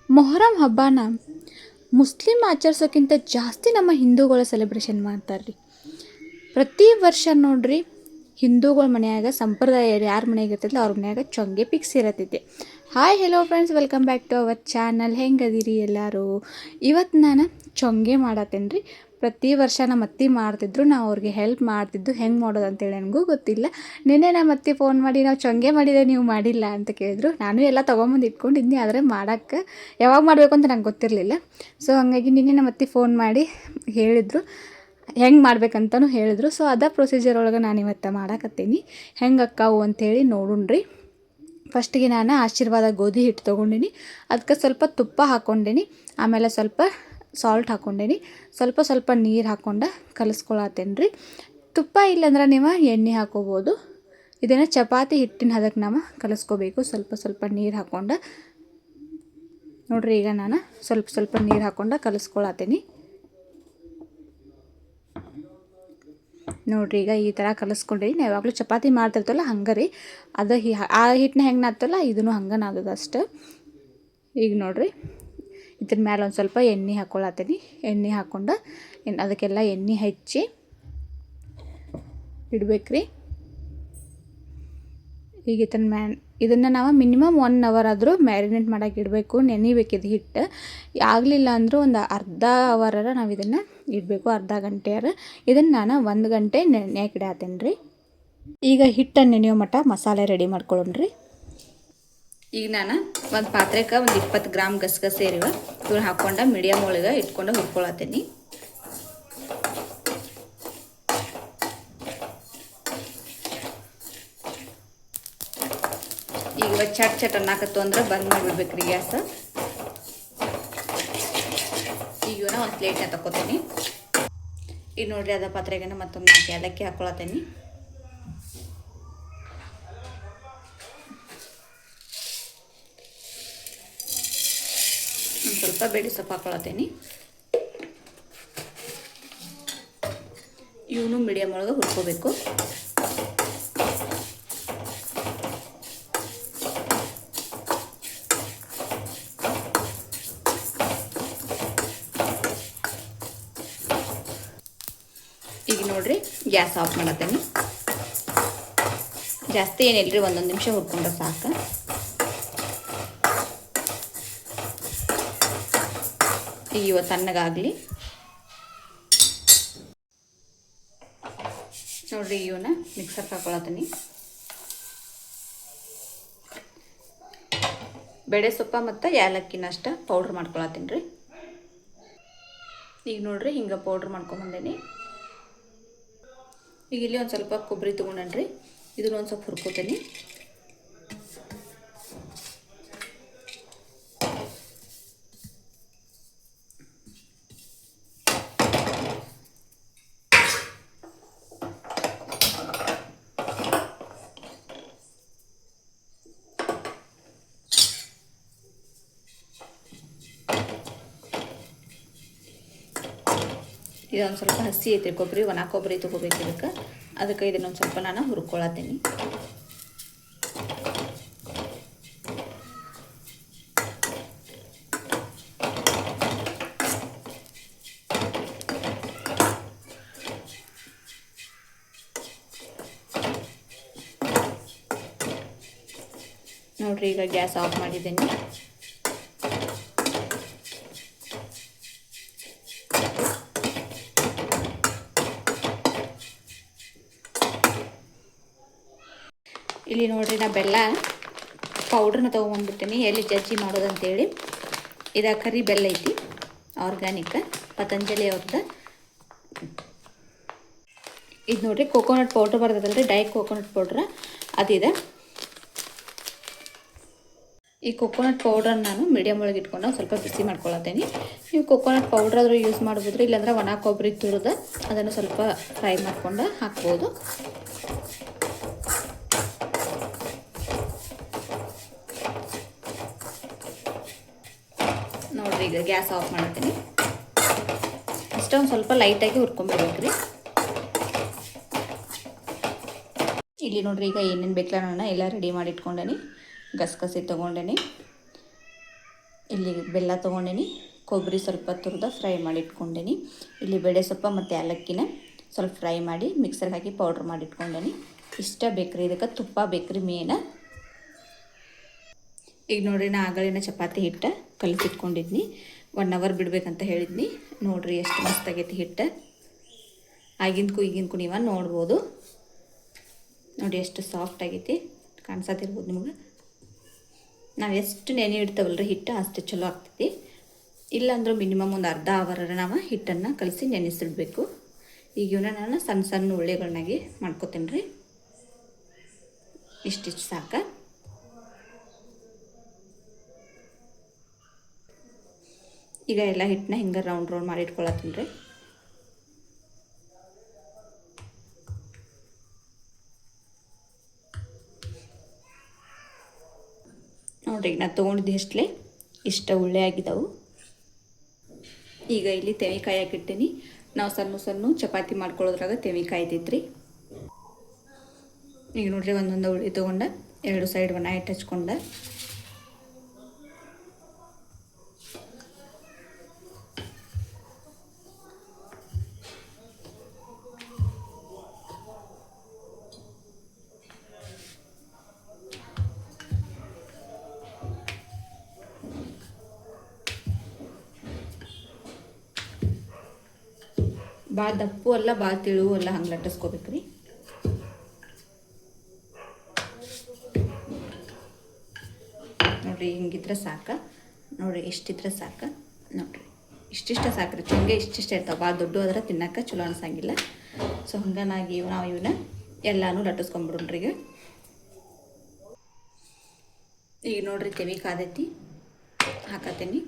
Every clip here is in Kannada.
ಮೊಹರಂ ಹಬ್ಬನ ಮುಸ್ಲಿಂ ಆಚರಿಸೋಕ್ಕಿಂತ ಜಾಸ್ತಿ ನಮ್ಮ ಹಿಂದೂಗಳು ಸೆಲೆಬ್ರೇಷನ್ ಮಾಡ್ತಾರೆ ರೀ. ಪ್ರತಿ ವರ್ಷ ನೋಡ್ರಿ ಹಿಂದೂಗಳ ಮನೆಯಾಗ ಸಂಪ್ರದಾಯ ಯಾರ ಮನೆಯಾಗ ಇರ್ತೈತಿ ಅವ್ರ ಮನೆಯಾಗ ಚೊಂಗೆ ಪಿಕ್ಸ್ ಇರತೈತಿ. Hi hello friends, welcome back to our channel. ಹೆಂಗದಿರಿ ಎಲ್ಲರೂ? ಇವತ್ತು ನಾನು ಚೊಂಗೆ ಮಾಡತ್ತೇನೆ ರೀ. ಪ್ರತಿ ವರ್ಷ ನಮ್ಮ ಅತ್ತೆ ಮಾಡ್ತಿದ್ರು, ನಾವು ಅವ್ರಿಗೆ ಹೆಲ್ಪ್ ಮಾಡ್ತಿದ್ದು. ಹೆಂಗೆ ಮಾಡೋದು ಅಂತೇಳಿ ನನಗೂ ಗೊತ್ತಿಲ್ಲ. ನಿನ್ನೆ ನಮ್ಮ ಅತ್ತೆ ಫೋನ್ ಮಾಡಿ ನಾವು ಚೊಂಗೆ ಮಾಡಿದೆ ನೀವು ಮಾಡಿಲ್ಲ ಅಂತ ಕೇಳಿದ್ರು. ನಾನು ಎಲ್ಲ ತೊಗೊಂಬಂದು ಇಟ್ಕೊಂಡಿದ್ನಿ, ಆದರೆ ಮಾಡೋಕ್ಕೆ ಯಾವಾಗ ಮಾಡಬೇಕು ಅಂತ ನಂಗೆ ಗೊತ್ತಿರಲಿಲ್ಲ. ಸೊ ಹಾಗಾಗಿ ನಿನ್ನೆ ನಮ್ಮ ಅತ್ತೆ ಫೋನ್ ಮಾಡಿ ಹೇಳಿದರು, ಹೆಂಗೆ ಮಾಡ್ಬೇಕಂತನೂ ಹೇಳಿದ್ರು. ಸೊ ಅದೇ ಪ್ರೊಸೀಜರ್ ಒಳಗೆ ನಾನು ಇವತ್ತು ಮಾಡಾಕತ್ತೀನಿ. ಹೆಂಗೆ ಅಕ್ಕಾವು ಅಂಥೇಳಿ ನೋಡುಣ್ರಿ. ಫಸ್ಟಿಗೆ ನಾನು ಆಶೀರ್ವಾದ ಗೋಧಿ ಹಿಟ್ಟು ತೊಗೊಂಡಿನಿ, ಅದಕ್ಕೆ ಸ್ವಲ್ಪ ತುಪ್ಪ ಹಾಕ್ಕೊಂಡೀನಿ, ಆಮೇಲೆ ಸ್ವಲ್ಪ ಸಾಲ್ಟ್ ಹಾಕ್ಕೊಂಡೀನಿ, ಸ್ವಲ್ಪ ನೀರು ಹಾಕ್ಕೊಂಡು ಕಲಿಸ್ಕೊಳತ್ತೇನೆ ರೀ. ತುಪ್ಪ ಇಲ್ಲಾಂದ್ರೆ ನೀವು ಎಣ್ಣೆ ಹಾಕೋಬೋದು. ಇದನ್ನು ಚಪಾತಿ ಹಿಟ್ಟಿನ ಹದಕ್ಕೆ ನಾವು ಕಲಿಸ್ಕೋಬೇಕು. ಸ್ವಲ್ಪ ನೀರು ಹಾಕ್ಕೊಂಡು ನೋಡಿರಿ. ಈಗ ನಾನು ಸ್ವಲ್ಪ ನೀರು ಹಾಕ್ಕೊಂಡು ಕಲಿಸ್ಕೊಳತ್ತೀನಿ ನೋಡಿರಿ. ಈಗ ಈ ಥರ ಕಲಿಸ್ಕೊಂಡಿರಿ. ನಾವು ಯಾವಾಗಲೂ ಚಪಾತಿ ಮಾಡ್ತಿರ್ತಲ್ಲ ಹಂಗೆ ರೀ. ಅದು ಆ ಹಿಟ್ಟನ್ನ ಹೆಂಗೆ ನಾದ್ತಲ್ಲ ಇದನ್ನು ಹಂಗೆ ನಾದೋದು ಅಷ್ಟೆ. ಈಗ ನೋಡಿರಿ, ಇದ್ರ ಮೇಲೆ ಒಂದು ಸ್ವಲ್ಪ ಎಣ್ಣೆ ಹಾಕ್ಕೊಳತ್ತೀನಿ. ಎಣ್ಣೆ ಹಾಕ್ಕೊಂಡು ಅದಕ್ಕೆಲ್ಲ ಎಣ್ಣೆ ಹಚ್ಚಿ ಇಡ್ಬೇಕ್ರಿ. ಈಗ ಇದನ್ನು ನಾವು ಮಿನಿಮಮ್ 1 ಅವರ್ ಆದರೂ ಮ್ಯಾರಿನೇಟ್ ಮಾಡೋಕೆ ಇಡಬೇಕು, ನೆನಿಬೇಕಿದು ಹಿಟ್ಟು. ಆಗಲಿಲ್ಲ ಅಂದರೂ ಒಂದು ಅರ್ಧ ಅವರ ನಾವು ಇದನ್ನು ಇಡಬೇಕು, ಅರ್ಧ ಗಂಟೆಯಾರ. ಇದನ್ನು ನಾನು 1 ಗಂಟೆ ನೆನೆಯಕ್ಕೆ ಇಡತ್ತೇನೆ ರೀ. ಈಗ ಹಿಟ್ಟನ್ನು ನೆನೆಯೋ ಮಟ್ಟ ಮಸಾಲೆ ರೆಡಿ ಮಾಡ್ಕೊಳ್ಳೋಣ್ರಿ. ಈಗ ನಾನು ಒಂದು ಪಾತ್ರೆಗೆ ಒಂದು 20 ಗ್ರಾಮ್ ಗಸಗಸೆ ಇರುವ ಇವನ್ನ ಹಾಕ್ಕೊಂಡು ಮೀಡಿಯಮ್ ಒಳಗೆ ಇಟ್ಕೊಂಡು ಹುರ್ಕೊಳತ್ತೀನಿ. ಈಗ ಚಟ್ ಅನ್ನಕತ್ತು ಅಂದ್ರೆ ಬಂದ್ ಮಾಡಿಬಿಡ್ಬೇಕು ರೀ ಗ್ಯಾಸ್. ಈಗ ಇವನ್ನ ಒಂದು ಪ್ಲೇಟ್ನ ತಗೋತೀನಿ. ಈಗ ನೋಡಿರಿ, ಅದ ಪಾತ್ರೆಗೆ ಮತ್ತೊಂದು 4 ಏಲಕ್ಕಿ ಹಾಕ್ಕೊಳತ್ತೀನಿ. ಒಂದು ಸ್ವಲ್ಪ ಬೇಳೆ ಸೊಪ್ಪು ಹಾಕ್ಕೊಳತ್ತೀನಿ. ಇವನು ಮೀಡಿಯಮ್ ಒಳಗೆ ಹುರ್ಕೋಬೇಕು. ಈಗ ನೋಡ್ರಿ, ಗ್ಯಾಸ್ ಆಫ್ ಮಾಡತ್ತೀನಿ. ಜಾಸ್ತಿ ಏನಿಲ್ಲರಿ, 1 ನಿಮಿಷ ಹುರ್ಕೊಂಡ್ರೆ ಸಾಕು. ಈಗ ಇವತ್ತು ತಣ್ಣಗಾಗಲಿ ನೋಡ್ರಿ. ಇವನ್ನ ಮಿಕ್ಸರ್ ಹಾಕೊಳತ್ತೀನಿ. ಬೇಳೆ ಸೊಪ್ಪ ಮತ್ತು ಏಲಕ್ಕಿನ ಅಷ್ಟ ಪೌಡ್ರ್ ಮಾಡ್ಕೊಳತ್ತೀನಿ ರೀ. ಈಗ ನೋಡ್ರಿ, ಹಿಂಗೆ ಪೌಡ್ರ್ ಮಾಡ್ಕೊಂಬಂದೇನಿ. ಈಗ ಇಲ್ಲಿ ಒಂದು ಸ್ವಲ್ಪ ಕೊಬ್ಬರಿ ತೊಗೊಂಡ್ರಿ, ಇದನ್ನು ಒಂದು ಸ್ವಲ್ಪ ಹುರ್ಕೋತೀನಿ. ಇದೊಂದು ಸ್ವಲ್ಪ ಹಸಿ ಐತ್ರಿ ಕೊಬ್ಬರಿ, ಒಣ ಕೊಬ್ಬರಿ ತೊಗೋಬೇಕು ಅದಕ್ಕೆ ಇದನ್ನೊಂದು ಸ್ವಲ್ಪ ನಾನು ಹುರ್ಕೊಳತ್ತೀನಿ. ನೋಡ್ರಿ, ಈಗ ಗ್ಯಾಸ್ ಆಫ್ ಮಾಡಿದ್ದೀನಿ. ಇಲ್ಲಿ ನೋಡ್ರಿ, ನಾ ಬೆಲ್ಲ ಪೌಡ್ರನ್ನ ತೊಗೊಂಬಂದ್ಬಿಡ್ತೀನಿ. ಎಲ್ಲಿ ಜಜ್ಜಿ ಮಾಡೋದಂತೇಳಿ. ಇದು ಕರಿ ಬೆಲ್ಲ ಐತಿ, ಆರ್ಗ್ಯಾನಿಕ್, ಪತಂಜಲಿ ಅವ್ರದ್ದು. ಇದು ನೋಡ್ರಿ, ಕೋಕೋನಟ್ ಪೌಡ್ರ್ ಬರ್ತದಲ್ರಿ, ಡೈ ಕೋಕೋನಟ್ ಪೌಡ್ರ್ ಅದಿದೆ. ಈ ಕೋಕೋನಟ್ ಪೌಡ್ರನ್ನು ನಾನು ಮೀಡಿಯಮ್ ಒಳಗೆ ಇಟ್ಕೊಂಡು ಸ್ವಲ್ಪ ಬಿಸಿ ಮಾಡ್ಕೊಳತ್ತೀನಿ. ನೀವು ಕೋಕೋನಟ್ ಪೌಡ್ರ್ ಆದರೂ ಯೂಸ್ ಮಾಡ್ಬೋದ್ರಿ, ಇಲ್ಲಾಂದ್ರೆ ಒಣ ಕೊಬ್ಬರಿ ತುರಿದು ಅದನ್ನು ಸ್ವಲ್ಪ ಫ್ರೈ ಮಾಡ್ಕೊಂಡು ಹಾಕ್ಬೋದು. ನೋಡ್ರಿ, ಈಗ ಗ್ಯಾಸ್ ಆಫ್ ಮಾಡ್ತೀನಿ. ಅಷ್ಟೇ ಒಂದು ಸ್ವಲ್ಪ ಲೈಟಾಗಿ ಹುರ್ಕೊಂಡ್ಬಿಡ್ಬೇಕ್ರಿ. ಇಲ್ಲಿ ನೋಡ್ರಿ, ಈಗ ಏನೇನು ಬೇಕಲ್ಲ ನಾನು ಎಲ್ಲ ರೆಡಿ ಮಾಡಿ ಇಟ್ಕೊಂಡೇನಿ. ಗಸಗಸೆ ತೊಗೊಂಡೇನಿ, ಇಲ್ಲಿ ಬೆಲ್ಲ ತೊಗೊಂಡೇನಿ, ಕೊಬ್ಬರಿ ಸ್ವಲ್ಪ ತುರಿದ ಫ್ರೈ ಮಾಡಿ ಇಟ್ಕೊಂಡೇನಿ. ಇಲ್ಲಿ ಬೇಳೆ ಸೊಪ್ಪು ಮತ್ತು ಏಲಕ್ಕಿನ ಸ್ವಲ್ಪ ಫ್ರೈ ಮಾಡಿ ಮಿಕ್ಸರ್ಗೆ ಹಾಕಿ ಪೌಡ್ರ್ ಮಾಡಿ ಇಟ್ಕೊಂಡೇನಿ. ಇಷ್ಟ ಬೇಕ್ರಿ, ಇದಕ್ಕೆ ತುಪ್ಪ ಬೇಕ್ರಿ ಮೇನ. ಈಗ ನೋಡಿರಿ, ನಾ ಆಗಳಿನ ಚಪಾತಿ ಹಿಟ್ಟು ಕಲಿಸಿಟ್ಕೊಂಡಿದ್ನಿ. 1 ಅವರ್ ಬಿಡ್ಬೇಕಂತ ಹೇಳಿದ್ನಿ. ನೋಡಿರಿ ಎಷ್ಟು ಮಸ್ತ್ ಆಗೈತಿ ಹಿಟ್ಟು. ಆಗಿಂದಕ್ಕೂ ಈಗಿಂದಕ್ಕೂ ನೀವು ನೋಡ್ಬೋದು. ನೋಡಿ ಎಷ್ಟು ಸಾಫ್ಟ್ ಆಗೈತಿ, ಕಾಣಿಸತ್ತಿರ್ಬೋದು ನಿಮ್ಗೆ. ನಾವು ಎಷ್ಟು ನೆನೆ ಇಡ್ತೇವಲ್ರಿ ಹಿಟ್ಟು ಅಷ್ಟು ಚಲೋ ಆಗ್ತೈತಿ. ಇಲ್ಲಾಂದ್ರೂ ಮಿನಿಮಮ್ ಒಂದು ಅರ್ಧ ಅವರ್ ನಾವು ಹಿಟ್ಟನ್ನು ಕಲಸಿ ನೆನೆಸಿಡ್ಬೇಕು. ಈಗ ಇವನ್ನ ನಾನು ಸಣ್ಣ ಸಣ್ಣ ಉಳ್ಳೆಗಳನ್ನಾಗಿ ಮಾಡ್ಕೊತೀನಿ ರೀ. ಇಷ್ಟಿಷ್ಟು ಸಾಕು. ಈಗ ಎಲ್ಲ ಹಿಟ್ಟನ್ನ ಹಿಂಗೆ ರೌಂಡ್ ಮಾಡಿ ಇಟ್ಕೊಳತ್ತೀನಿ ರೀ. ನೋಡಿರಿ, ಈಗ ನಾನು ತೊಗೊಂಡಿದ್ದು ಎಷ್ಟಲೇ ಇಷ್ಟ ಉಳ್ಳೆ ಆಗಿದ್ದಾವೆ. ಈಗ ಇಲ್ಲಿ ತೆವಿಕಾಯಿ ಹಾಕಿರ್ತೀನಿ. ನಾವು ಸಣ್ಣ ಸಣ್ಣ ಚಪಾತಿ ಮಾಡ್ಕೊಳ್ಳೋದ್ರಾಗ ತೆವಿಕಾಯಿ ಇದ್ದಿತ್ತು ರೀ. ಈಗ ನೋಡಿರಿ, ಒಂದೊಂದು ಉಳ್ಳಿ ತೊಗೊಂಡು 2 ಸೈಡ್ ಒಣ ಹಿಟ್ಟು ಹಚ್ಕೊಂಡು ಭಾಳ ದಪ್ಪು ಅಲ್ಲ ಭಾಳ ತಿಳುವು ಅಲ್ಲ, ಹಂಗೆ ಲಟ್ಟಿಸ್ಕೋಬೇಕು ರೀ. ನೋಡಿರಿ, ಹಿಂಗಿದ್ರೆ ಸಾಕು. ನೋಡಿರಿ, ಇಷ್ಟಿದ್ರೆ ಸಾಕು. ನೋಡಿರಿ, ಇಷ್ಟಿಷ್ಟ ಸಾಕ್ರಿ. ಚುಂಗೆ ಇಷ್ಟಿಷ್ಟ ಇರ್ತಾವೆ. ಭಾಳ ದೊಡ್ಡ ಆದ್ರೆ ತಿನ್ನೋಕೆ ಚಲೋ ಅನ್ಸಂಗಿಲ್ಲ. ಸೊ ಹಂಗಾಗಿ ನಾವು ಇವನ್ನ ಎಲ್ಲನೂ ಲಟ್ಟಿಸ್ಕೊಂಡ್ಬಿಡ್ರಿ. ಈಗ ನೋಡಿರಿ, ತೆವಿ ಕಾದೈತಿ, ಹಾಕತ್ತೀನಿ.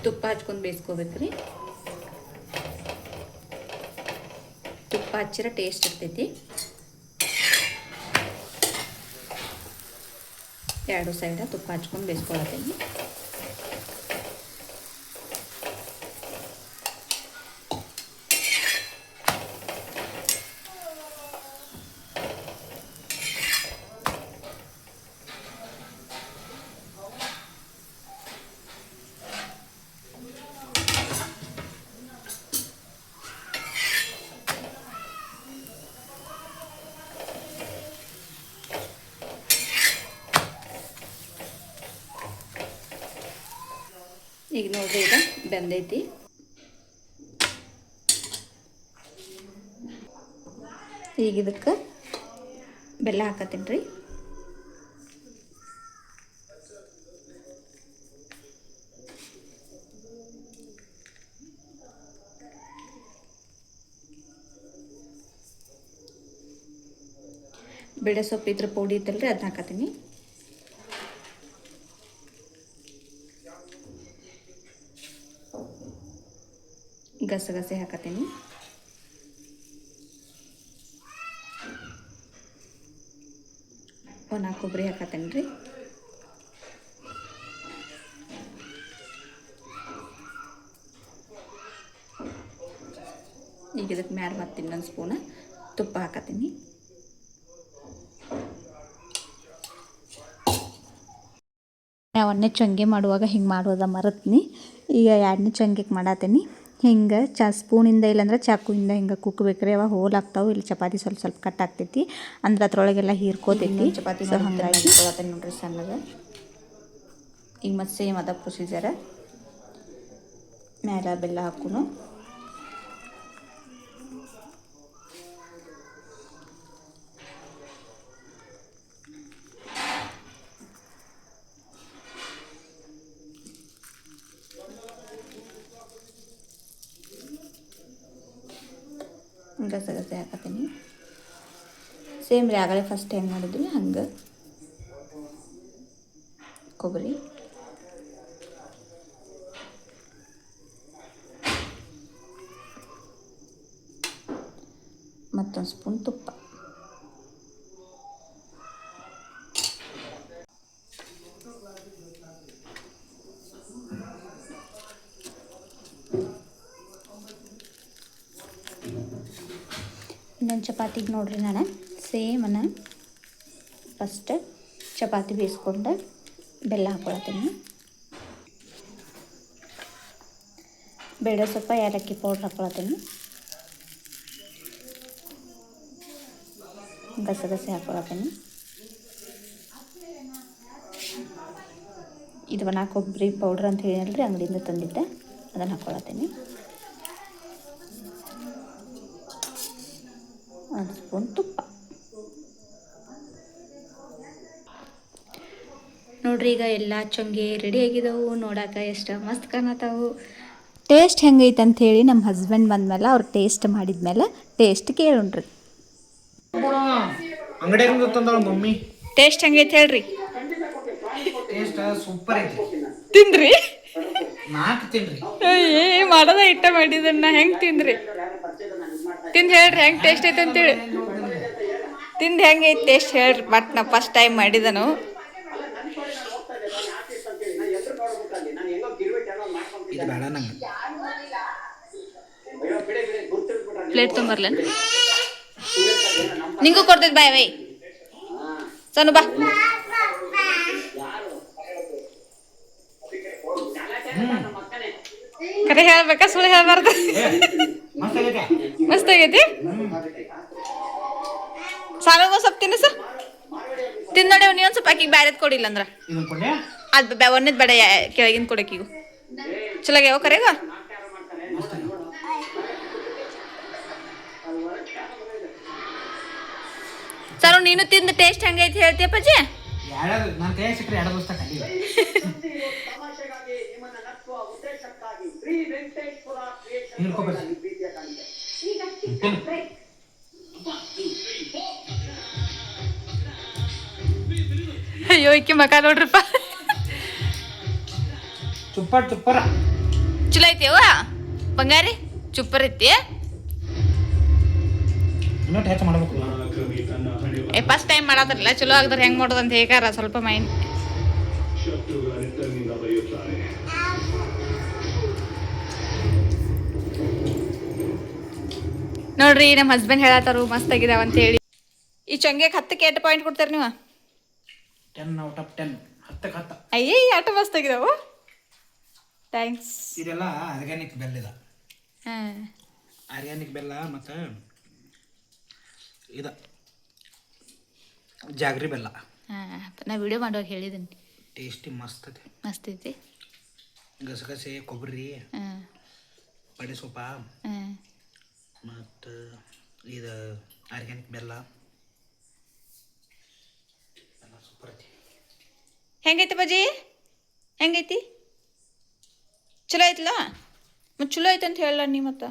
ತುಪ್ಪ ಹಚ್ಕೊಂಡು ಬೇಯಿಸ್ಕೋಬೇಕ್ರಿ. ತುಪ್ಪ ಹಚ್ಚಿರ ಟೇಸ್ಟ್ ಇರ್ತೈತಿ. 2 ಸೈಡ ತುಪ್ಪ ಹಚ್ಕೊಂಡು ಬೇಯಿಸ್ಕೊಳತ್ತೀನಿ. ಈಗ ನೋಡಿರಿ, ಈಗ ಬೆಂದೈತಿ. ಈಗ ಇದಕ್ಕೆ ಬೆಲ್ಲ ಹಾಕತ್ತೀನಿ ರೀ. ಬೇಳೆ ಸೊಪ್ಪು ಇದ್ರ ಪೌಡಿ ಇತ್ತಲ್ರಿ, ಅದನ್ನ ಹಾಕತ್ತೀನಿ. ಗಸಗಸೆ ಹಾಕತ್ತೀನಿ. ಒಣ ಕೊಬ್ಬರಿ ಹಾಕತ್ತೀನಿ ರೀ. ಈಗ ಇದಕ್ಕೆ ಮ್ಯಾಲ ಮತ್ತೆ ಇನ್ನೊಂದು ಸ್ಪೂನ್ ತುಪ್ಪ ಹಾಕತ್ತೀನಿ. ಒಂದನೇ ಚೊಂಗೆ ಮಾಡುವಾಗ ಹಿಂಗೆ ಮಾಡೋದ ಮರತ್ನಿ. ಈಗ 2ನೇ ಚೊಂಗೆಗೆ ಮಾಡತ್ತೀನಿ. ಹಿಂಗೆ ಸ್ಪೂನಿಂದ ಇಲ್ಲಾಂದ್ರೆ ಚಾಕುವಿಂದ ಹಿಂಗೆ ಕುಕ್ಕಬೇಕ್ರಿ. ಅವಾಗ ಹೋಲ್ ಆಗ್ತಾವೆ. ಇಲ್ಲಿ ಚಪಾತಿ ಸ್ವಲ್ಪ ಸ್ವಲ್ಪ ಕಟ್ ಆಗ್ತೈತಿ, ಅಂದ್ರೆ ಅದ್ರೊಳಗೆಲ್ಲ ಹೀರ್ಕೋತೈತಿ. ಚಪಾತಿ ಸೊ ಹಂಗಾಗಿ ನೋಡ್ರಿ ಸಣ್ಣಗೆ. ಈಗ ಮತ್ತೆ ಸೇಮ್ ಅದ ಪ್ರೊಸೀಜರ. ಮ್ಯಾಲ ಬೆಲ್ಲ ಹಾಕುನು. ಗಸಗಸೆ ಹಾಕತ್ತೀನಿ. ಸೇಮ್ ರೀ, ಆಗಲೇ ಫಸ್ಟ್ ಹೆಂಗೆ ಮಾಡಿದ್ವಿ ಹಂಗೆ. ಕೊಬ್ಬರಿ, ಮತ್ತೊಂದು ಸ್ಪೂನ್ ತುಪ್ಪ. ಇನ್ನೊಂದು ಚಪಾತಿಗೆ ನೋಡ್ರಿ ನಾನು ಸೇಮನ್ನು ಫಸ್ಟ್ ಚಪಾತಿ ಬೇಯಿಸ್ಕೊಂಡು ಬೆಲ್ಲ ಹಾಕ್ಕೊಳತ್ತೀನಿ. ಬೇಳೆ ಸ್ವಲ್ಪ ಏಲಕ್ಕಿ ಪೌಡ್ರ್ ಹಾಕ್ಕೊಳತ್ತೀನಿ. ಗಸಗಸೆ ಹಾಕ್ಕೊಳತ್ತೀನಿ. ಇದು ಒಣ ಕೊಬ್ಬರಿ ಪೌಡ್ರ್ ಅಂತ ಹೇಳಿಲ್ರಿ, ಅಂಗಡಿಯಿಂದ ತಂದಿದ್ದೆ, ಅದನ್ನು ಹಾಕ್ಕೊಳತ್ತೀನಿ. 1 ಸ್ಪೂನ್ ತುಪ್ಪ ನೋಡ್ರಿ. ಈಗ ಎಲ್ಲ ಚೊಂಗೆ ರೆಡಿ ಆಗಿದ್ದವು. ನೋಡೋಕೆ ಎಷ್ಟು ಮಸ್ತ್ ಕಾಣತ್ತಾವು. ಟೇಸ್ಟ್ ಹೆಂಗೈತೆ ಅಂಥೇಳಿ ನಮ್ಮ ಹಸ್ಬೆಂಡ್ ಬಂದಮೇಲೆ ಅವ್ರು ಟೇಸ್ಟ್ ಮಾಡಿದ್ಮೇಲೆ ಟೇಸ್ಟ್ ಕೇಳುಣ್ರಿ. ಅಂಗಡಿಯಿಂದ ತಂದಳ ಮಮ್ಮಿ. ಟೇಸ್ಟ್ ಹೆಂಗೈತೆ ಹೇಳ್ರಿ. ಟೇಸ್ಟ್ ಸೂಪರ್ ಐತಿ. ತಿಂದ್ರಿ? 4 ತಿನ್ರಿ. ಮಾಡೋದ ಇಟ್ಟ ಮಾಡಿದನ್ನ ಹೆಂಗೆ ತಿಂದ್ರಿ? ತಿಂದು ಹೇಳ್ರಿ ಹೆಂಗೆ ಟೇಸ್ಟ್ ಐತೆ ಅಂತೇಳಿ. ತಿಂದು ಹೆಂಗೈತೆ ಟೇಸ್ಟ್ ಹೇಳ್ರಿ. ಬಟ್ ನಾ ಫಸ್ಟ್ ಟೈಮ್ ಮಾಡಿದನು. ಇದು ಬೇಡ ನಂಗೆ. ಪ್ಲೇಟ್ ತೊಂಬರ್ಲೇನು? ನಿಂಗೂ ಕೊಡ್ತೈತೆ ಬಾಯ್ ಬೈ ಸೋನು ಬಾ. ಕರೆ ಹೇಳ್ಬೇಕಾ ಸುಳ್ಳು ಹೇಳ್ಬಾರ್ದು? ಮಸ್ತ್ ಆಗೈತಿ. ಸಾಲಗೂ ಸ್ವಲ್ಪ ತಿನ್ನ ಸರ್. ತಿಂದು ನೋಡಿ ನೀವು ಒಂದು ಸ್ವಲ್ಪ ಆಕಿಗೆ ಬ್ಯಾರೆದು ಕೊಡಿಲ್ಲ ಅಂದ್ರೆ ಅದು ಒಂದೇದು ಬೇಡ, ಕೆಳಗಿನ ಕೊಡೋಕೀಗ ಚಲೋ ಆಗ್ಯಾವ ಕರೆಗ. ಸರ್ ನೀನು ತಿಂದು ಟೇಸ್ಟ್ ಹೆಂಗೈತಿ ಹೇಳ್ತೀಯಪ್ಪಾಜಿ? ಅಯ್ಯೋ ಈಕಿ ಮಕ ನೋಡ್ರಪ್ಪ. ಚುಪ್ಪರ ಚಲೋ ಐತಿ ಅವ್ವ ಬಂಗಾರಿ? ಚುಪ್ಪರ್ ಐತಿ. ಇನ್ನೊಟ್ಟು ಹೆಚ್ಚು ಮಾಡಬೇಕು. ಫಸ್ಟ್ ಟೈಮ್ ಮಾಡದ್ರಲ್ಲ, ಚಲೋ ಆಗದ್ರೆ ಹೆಂಗೆ ಮಾಡೋದು ಅಂತ ಹೇಗಾರ ಸ್ವಲ್ಪ ಮೈಂಡ್. ನೋಡ್ರಿ ನಮ್ಮ ಹಸ್ಬೆಂಡ್ ಹೇಳತ್ತಾರು ಮಸ್ತ್ ಆಗಿದಾವ ಅಂತ ಹೇಳಿ. ಈ ಚೊಂಗೆಗೆ 10ಕ್ಕೆ 8 ಪಾಯಿಂಟ್ ಕೊಡ್ತಾರೆ ನೀವು? 10 ಔಟ್ ಆಫ್ 10. 10ಕ್ಕೆ 10. ಅಯ್ಯೇ ಆಟ ಮಸ್ತ್ ಆಗಿದಾವು. ಥ್ಯಾಂಕ್ಸ್. ಇದೆಲ್ಲ ಆರ್ಗ್ಯಾನಿಕ್ ಬೆಲ್ಲ ಇದೆ. ಹಾಂ, ಆರ್ಗ್ಯಾನಿಕ್ ಬೆಲ್ಲ ಮತ್ತು ಇದು ಜಾಗ್ರಿ ಬೆಲ್ಲ. ಹಾಂ, ನಾ ವಿಡಿಯೋ ಮಾಡುವಾಗ ಹೇಳಿದ್ದೀನಿ. ಟೇಸ್ಟಿ ಮಸ್ತ್ ಐತಿ. ಮಸ್ತ್ ಐತಿ. ಗಸಗಸೆ, ಕೊಬ್ಬರಿ, ಹಾಂ, ಬಡೆ ಸೊಪ್ಪ ಹಾಂ, ಮತ್ತು ಇದು ಆರ್ಗ್ಯಾನಿಕ್ ಬೆಲ್ಲ ಎಲ್ಲ ಸೂಪರ್ ಐತಿ. ಹೆಂಗೈತಿ ಬಜ್ಜಿ? ಹೆಂಗೈತಿ? ಚಲೋ ಐತಲ್ಲ? ಮತ್ತು ಚಲೋ ಐತೆ ಅಂತ ಹೇಳಲ್ಲ ನೀ ಮತ್ತೆ.